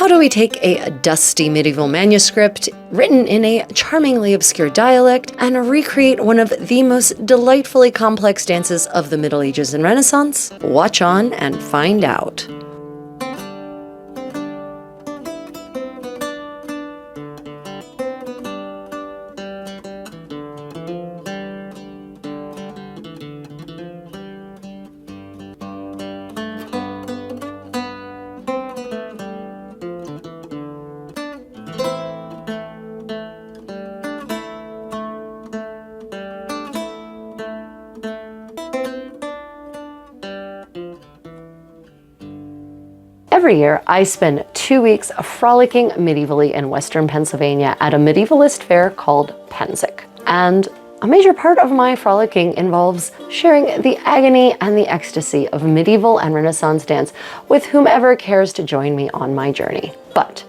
How do we take a dusty medieval manuscript written in a charmingly obscure dialect and recreate one of the most delightfully complex dances of the Middle Ages and Renaissance? Watch on and find out. Every year, I spend 2 weeks frolicking medievally in Western Pennsylvania at a medievalist fair called Pensic. And a major part of my frolicking involves sharing the agony and the ecstasy of medieval and Renaissance dance with whomever cares to join me on my journey. But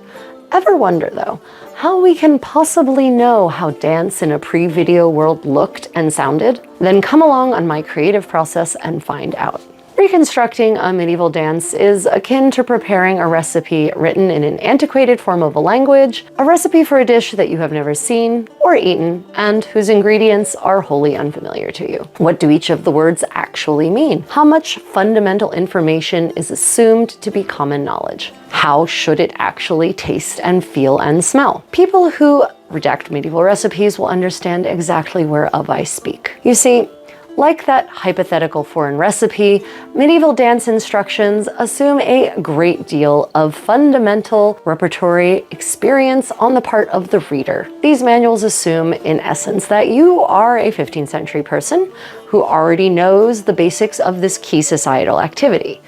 ever wonder, though, how we can possibly know how dance in a pre-video world looked and sounded? Then come along on my creative process and find out. Reconstructing a medieval dance is akin to preparing a recipe written in an antiquated form of a language, a recipe for a dish that you have never seen or eaten, and whose ingredients are wholly unfamiliar to you. What do each of the words actually mean? How much fundamental information is assumed to be common knowledge? How should it actually taste and feel and smell? People who redact medieval recipes will understand exactly whereof I speak. You see, like that hypothetical foreign recipe, medieval dance instructions assume a great deal of fundamental repertory experience on the part of the reader. These manuals assume, in essence, that you are a 15th century person who already knows the basics of this key societal activity.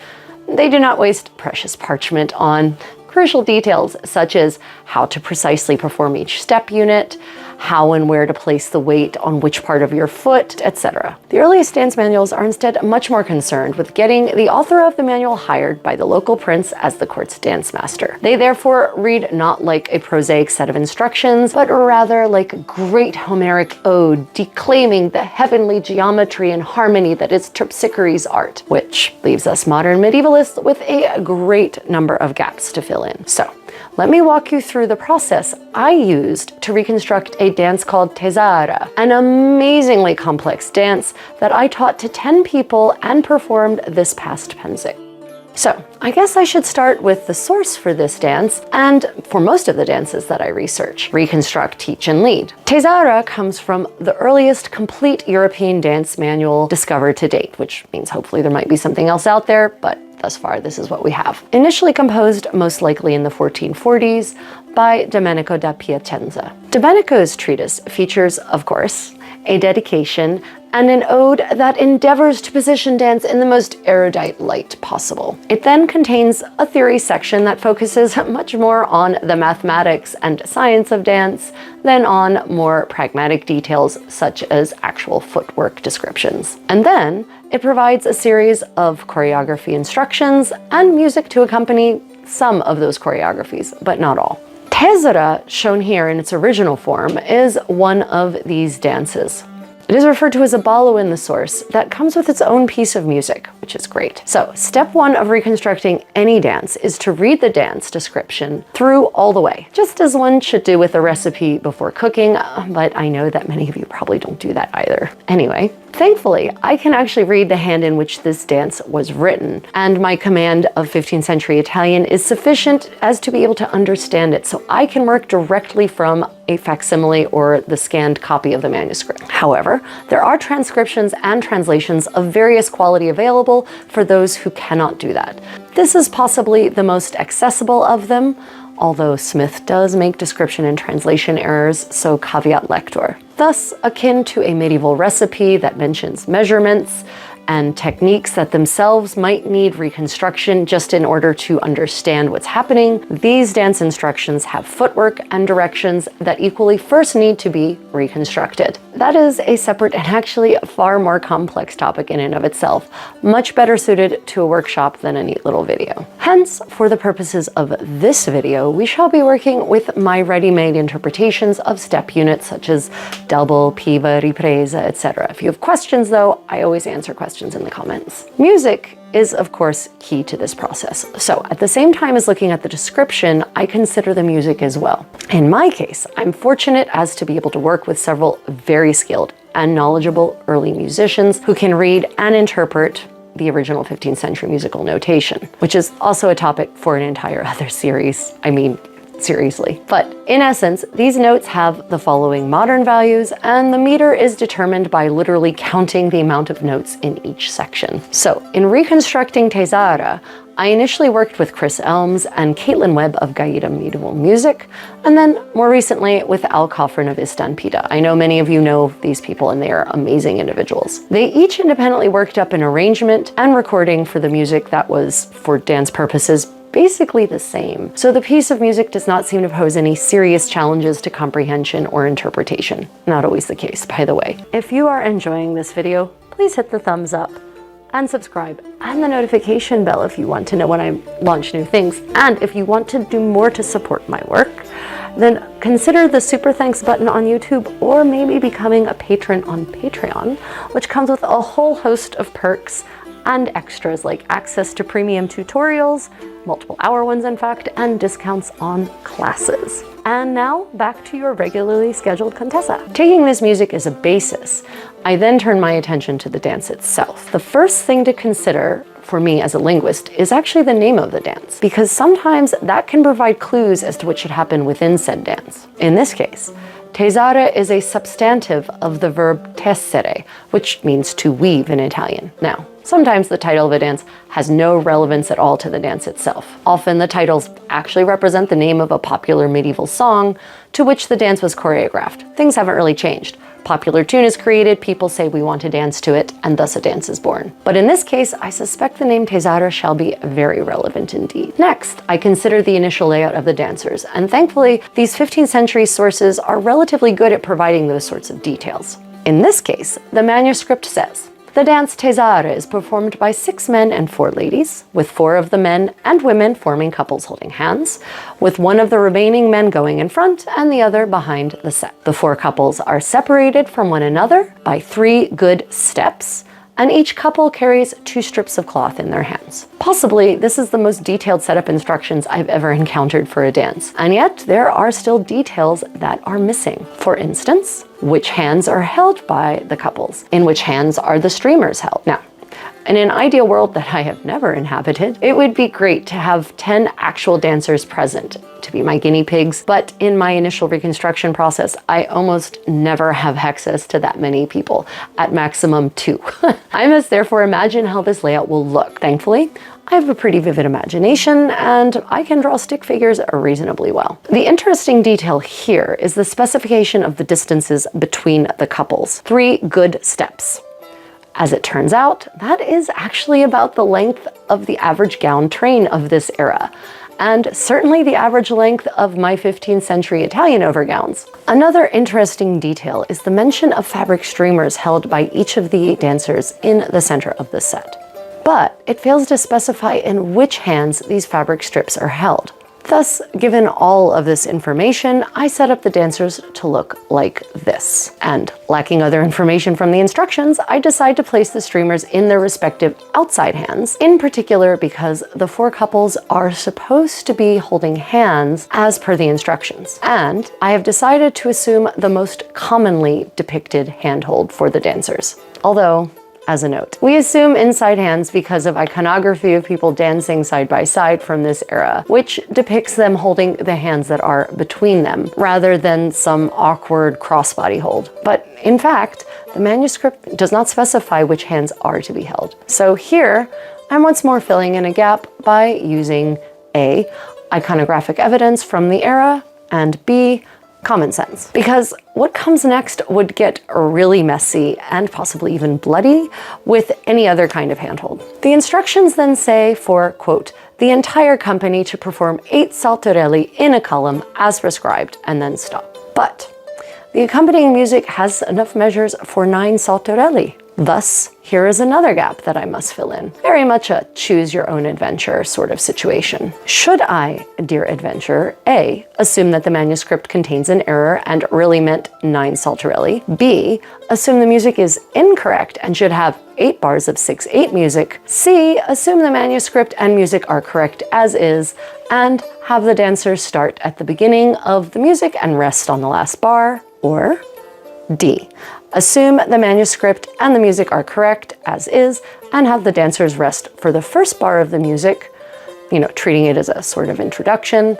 They do not waste precious parchment on crucial details such as how to precisely perform each step unit, how and where to place the weight on which part of your foot, etc. The earliest dance manuals are instead much more concerned with getting the author of the manual hired by the local prince as the court's dance master. They therefore read not like a prosaic set of instructions, but rather like a great Homeric ode declaiming the heavenly geometry and harmony that is Terpsichore's art, which leaves us modern medievalists with a great number of gaps to fill in. So, let me walk you through the process I used to reconstruct a dance called Tesara, an amazingly complex dance that I taught to 10 people and performed this past Pensic. So, I guess I should start with the source for this dance, and for most of the dances that I research, reconstruct, teach, and lead. Tesara comes from the earliest complete European dance manual discovered to date, which means hopefully there might be something else out there, but thus far, this is what we have. Initially composed, most likely in the 1440s, by Domenico da Piacenza. Domenico's treatise features, of course, a dedication and an ode that endeavors to position dance in the most erudite light possible. It then contains a theory section that focuses much more on the mathematics and science of dance than on more pragmatic details such as actual footwork descriptions. And then it provides a series of choreography instructions and music to accompany some of those choreographies, but not all. Tesara, shown here in its original form, is one of these dances. It is referred to as a Ballo in the source that comes with its own piece of music, which is great. So, step one of reconstructing any dance is to read the dance description through all the way, just as one should do with a recipe before cooking, but I know that many of you probably don't do that either. Anyway, thankfully, I can actually read the hand in which this dance was written, and my command of 15th century Italian is sufficient as to be able to understand it, so I can work directly from a facsimile or the scanned copy of the manuscript. However, there are transcriptions and translations of various quality available for those who cannot do that. This is possibly the most accessible of them, although Smith does make description and translation errors, so caveat lector. Thus, akin to a medieval recipe that mentions measurements and techniques that themselves might need reconstruction just in order to understand what's happening, these dance instructions have footwork and directions that equally first need to be reconstructed. That is a separate and actually far more complex topic in and of itself, much better suited to a workshop than a neat little video. Hence, for the purposes of this video, we shall be working with my ready-made interpretations of step units such as double, piva, ripresa, etc. If you have questions though, I always answer questions questions in the comments. Music is, of course, key to this process. So at the same time as looking at the description, I consider the music as well. In my case, I'm fortunate as to be able to work with several very skilled and knowledgeable early musicians who can read and interpret the original 15th century musical notation, which is also a topic for an entire other series. I mean, seriously. But in essence, these notes have the following modern values, and the meter is determined by literally counting the amount of notes in each section. So in Reconstructing Tesara, I initially worked with Chris Elms and Caitlin Webb of Gaita Medieval Music, and then more recently with Al Cofrin of Istanpitta. I know many of you know these people and they are amazing individuals. They each independently worked up an arrangement and recording for the music that was, for dance purposes, basically the same. So the piece of music does not seem to pose any serious challenges to comprehension or interpretation. Not always the case, by the way. If you are enjoying this video, please hit the thumbs up and subscribe and the notification bell if you want to know when I launch new things. And if you want to do more to support my work, then consider the super thanks button on YouTube, or maybe becoming a patron on Patreon, which comes with a whole host of perks and extras like access to premium tutorials, multiple hour ones in fact, and discounts on classes. And now back to your regularly scheduled Contessa. Taking this music as a basis, I then turn my attention to the dance itself. The first thing to consider for me as a linguist is actually the name of the dance, because sometimes that can provide clues as to what should happen within said dance. In this case, Tesara is a substantive of the verb tessere, which means to weave in Italian. Now, sometimes the title of a dance has no relevance at all to the dance itself. Often the titles actually represent the name of a popular medieval song to which the dance was choreographed. Things haven't really changed. Popular tune is created, people say we want to dance to it, and thus a dance is born. But in this case, I suspect the name Tesara shall be very relevant indeed. Next, I consider the initial layout of the dancers, and thankfully, these 15th century sources are relatively good at providing those sorts of details. In this case, the manuscript says, the dance Tesara is performed by 6 men and 4 ladies, with 4 of the men and women forming couples holding hands, with 1 of the remaining men going in front and the other behind the set. The 4 couples are separated from one another by 3 good steps, and each couple carries 2 strips of cloth in their hands. Possibly, this is the most detailed setup instructions I've ever encountered for a dance, and yet there are still details that are missing. For instance, which hands are held by the couples? In which hands are the streamers held? Now, in an ideal world that I have never inhabited, it would be great to have 10 actual dancers present to be my guinea pigs, but in my initial reconstruction process, I almost never have access to that many people, at maximum 2. I must therefore imagine how this layout will look. Thankfully, I have a pretty vivid imagination and I can draw stick figures reasonably well. The interesting detail here is the specification of the distances between the couples. 3 good steps. As it turns out, that is actually about the length of the average gown train of this era, and certainly the average length of my 15th century Italian overgowns. Another interesting detail is the mention of fabric streamers held by each of the dancers in the center of the set. But it fails to specify in which hands these fabric strips are held. Thus, given all of this information, I set up the dancers to look like this. And lacking other information from the instructions, I decide to place the streamers in their respective outside hands, in particular because the 4 couples are supposed to be holding hands as per the instructions. And I have decided to assume the most commonly depicted handhold for the dancers. Although, as a note, we assume inside hands because of iconography of people dancing side by side from this era, which depicts them holding the hands that are between them, rather than some awkward crossbody hold. But in fact, the manuscript does not specify which hands are to be held. So here, I'm once more filling in a gap by using A, iconographic evidence from the era, and B, common sense. Because what comes next would get really messy and possibly even bloody with any other kind of handhold. The instructions then say for, quote, the entire company to perform 8 saltarelli in a column as prescribed, and then stop. But the accompanying music has enough measures for 9 saltarelli. Thus, here is another gap that I must fill in. Very much a choose your own adventure sort of situation. Should I, dear adventurer, A, assume that the manuscript contains an error and really meant 9 saltarelli, B, assume the music is incorrect and should have 8 bars of 6/8 music, C, assume the manuscript and music are correct as is, and have the dancers start at the beginning of the music and rest on the last bar, or D, assume the manuscript and the music are correct as is and have the dancers rest for the first bar of the music, treating it as a sort of introduction,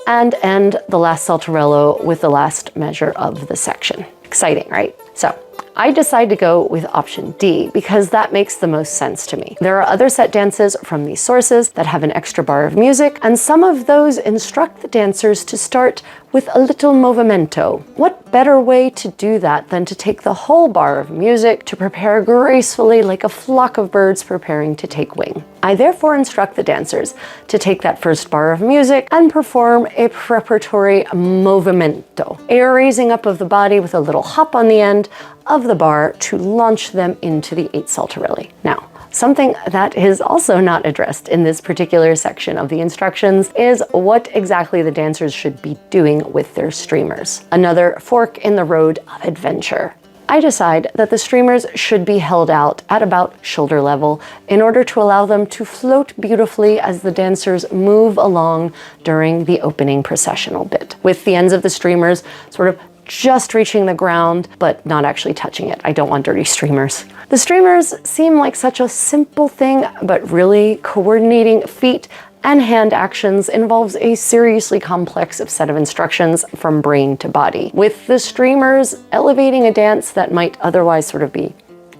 and end the last saltarello with the last measure of the section. Exciting, right? So I decide to go with option D because that makes the most sense to me. There are other set dances from these sources that have an extra bar of music, and some of those instruct the dancers to start with a little movimento. What better way to do that than to take the whole bar of music to prepare gracefully like a flock of birds preparing to take wing? I therefore instruct the dancers to take that first bar of music and perform a preparatory movimento, a raising up of the body with a little hop on the end of the bar to launch them into the 8 saltarelli. Now, something that is also not addressed in this particular section of the instructions is what exactly the dancers should be doing with their streamers. Another fork in the road of adventure. I decide that the streamers should be held out at about shoulder level in order to allow them to float beautifully as the dancers move along during the opening processional bit, with the ends of the streamers sort of just reaching the ground, but not actually touching it. I don't want dirty streamers. The streamers seem like such a simple thing, but really coordinating feet and hand actions involves a seriously complex set of instructions from brain to body, with the streamers elevating a dance that might otherwise sort of be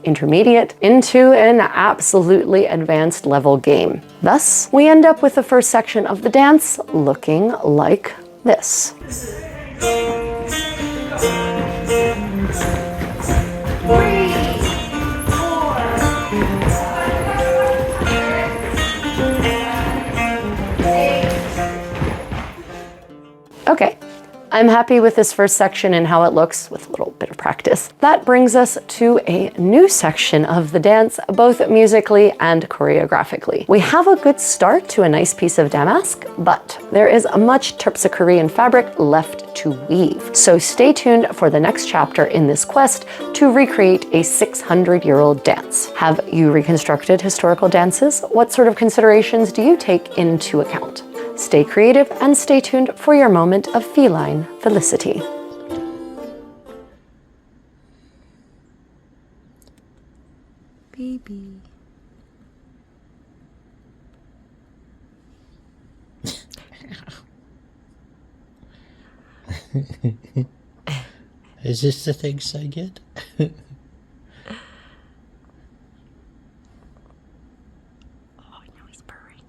intermediate into an absolutely advanced level game. Thus, we end up with the first section of the dance looking like this. Okay, I'm happy with this first section and how it looks with a little bit of practice. That brings us to a new section of the dance, both musically and choreographically. We have a good start to a nice piece of damask, but there is much terpsichorean fabric left to weave. So stay tuned for the next chapter in this quest to recreate a 600-year-old dance. Have you reconstructed historical dances? What sort of considerations do you take into account? Stay creative and stay tuned for your moment of feline felicity. Baby. Is this the things I get? Oh, now he's purring.